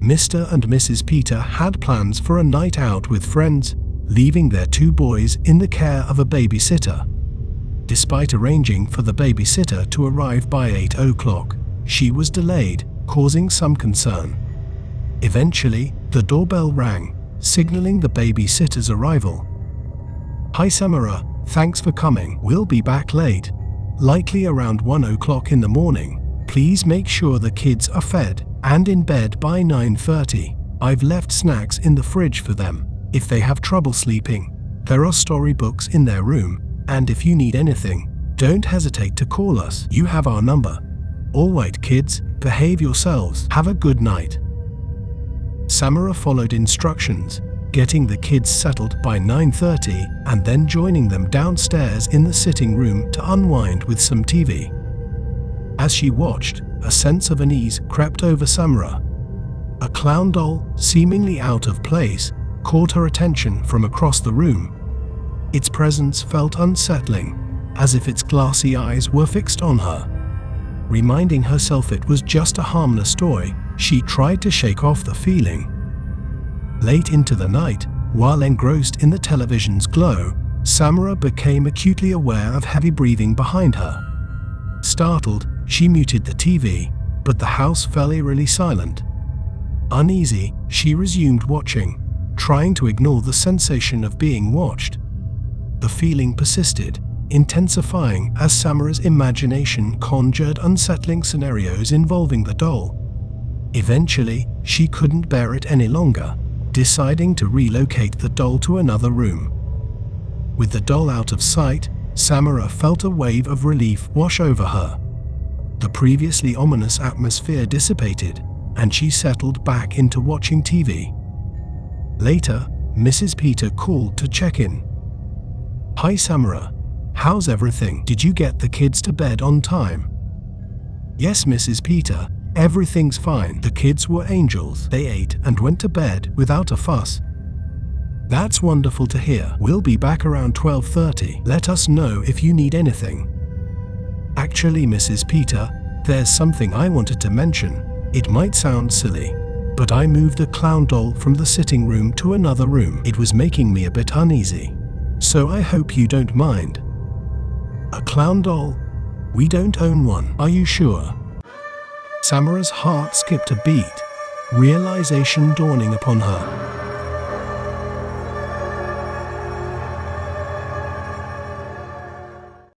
Mr. and Mrs. Peter had plans for a night out with friends, leaving their 2 boys in the care of a babysitter. Despite arranging for the babysitter to arrive by 8 o'clock, she was delayed, causing some concern. Eventually, the doorbell rang, signaling the babysitter's arrival. "Hi Samara, thanks for coming. We'll be back late. Likely around 1 o'clock in the morning. Please make sure the kids are fed and in bed by 9:30. I've left snacks in the fridge for them. If they have trouble sleeping, there are storybooks in their room, and if you need anything, don't hesitate to call us. You have our number. All right kids, behave yourselves. Have a good night." Samara followed instructions, getting the kids settled by 9:30 and then joining them downstairs in the sitting room to unwind with some TV. As she watched, a sense of unease crept over Samara. A clown doll, seemingly out of place, caught her attention from across the room. Its presence felt unsettling, as if its glassy eyes were fixed on her. Reminding herself it was just a harmless toy, she tried to shake off the feeling. Late into the night, while engrossed in the television's glow, Samara became acutely aware of heavy breathing behind her. Startled, she muted the TV, but the house fell eerily silent. Uneasy, she resumed watching, trying to ignore the sensation of being watched. The feeling persisted, intensifying as Samara's imagination conjured unsettling scenarios involving the doll. Eventually, she couldn't bear it any longer, deciding to relocate the doll to another room. With the doll out of sight, Samara felt a wave of relief wash over her. The previously ominous atmosphere dissipated, and she settled back into watching TV. Later, Mrs. Peter called to check in. "Hi Samara, how's everything? Did you get the kids to bed on time?" "Yes, Mrs. Peter, everything's fine. The kids were angels. They ate and went to bed without a fuss." "That's wonderful to hear. We'll be back around 12:30. Let us know if you need anything." "Actually, Mrs. Peter, there's something I wanted to mention. It might sound silly, but I moved a clown doll from the sitting room to another room. It was making me a bit uneasy, so I hope you don't mind." "A clown doll? We don't own one. Are you sure?" Samara's heart skipped a beat, realization dawning upon her.